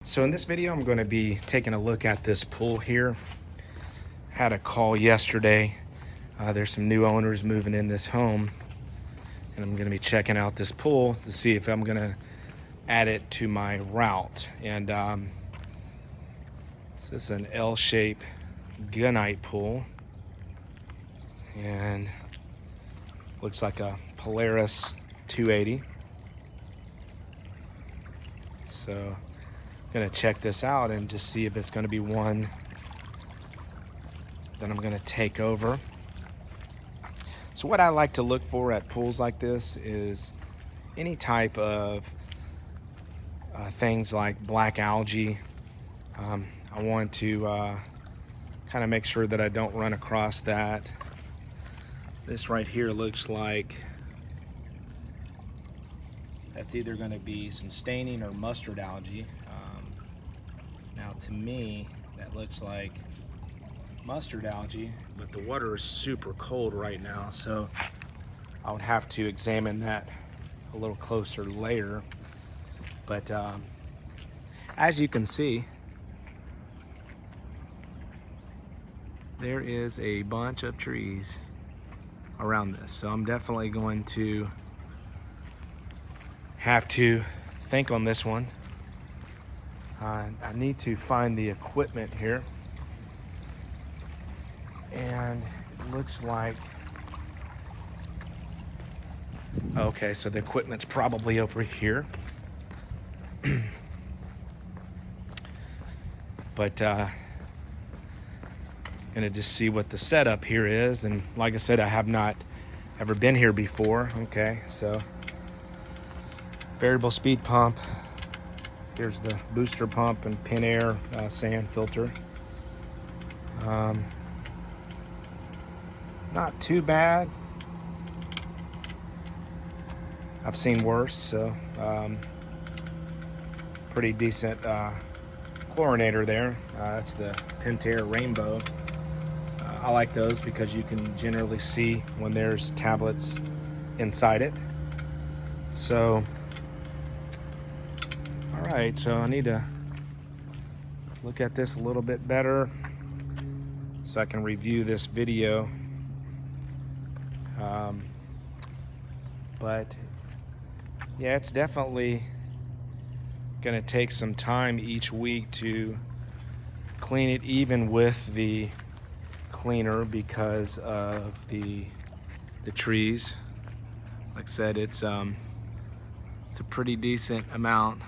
So in this video, I'm going to be taking a look at this pool here. Had a call yesterday. There's some new owners moving in this home, and I'm going to be checking out this pool to see if I'm going to add it to my route. And so this is an L-shaped gunite pool, and looks like a Polaris 280. So gonna check this out and just see if it's gonna be one that I'm gonna take over. So what I like to look for at pools like this is any type of things like black algae. I want to kind of make sure that I don't run across that. This right here looks like that's either going to be some staining or mustard algae. Now to me, that looks like mustard algae, but the water is super cold right now, so I would have to examine that a little closer later. But as you can see, there is a bunch of trees around this, so I'm definitely going to have to think on this one. I need to find the equipment here, and it looks like, okay, so the equipment's probably over here. But gonna just see what the setup here is, and like I said, I have not ever been here before. Okay, so variable speed pump. Here's the booster pump and pin air sand filter. Not too bad. I've seen worse, so pretty decent chlorinator there. That's the Pentair Rainbow. I like those because you can generally see when there's tablets inside it. So all right, so I need to look at this a little bit better so I can review this video. But yeah, it's definitely gonna take some time each week to clean it, even with the cleaner, because of the trees. Like I said, it's a pretty decent amount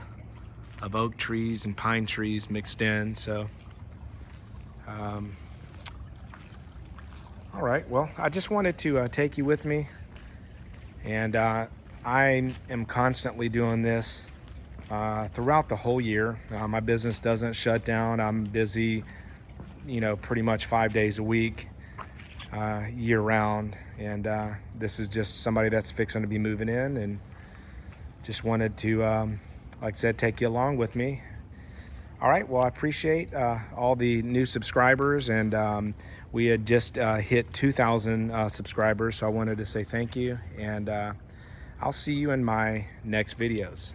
of oak trees and pine trees mixed in. So all right, well, I just wanted to take you with me, and I am constantly doing this throughout the whole year. My business doesn't shut down. I'm busy, pretty much 5 days a week, year round. And this is just somebody that's fixing to be moving in, and just wanted to, like I said, take you along with me. All right, well, I appreciate all the new subscribers, and we had just hit 2,000 subscribers, so I wanted to say thank you, and I'll see you in my next videos.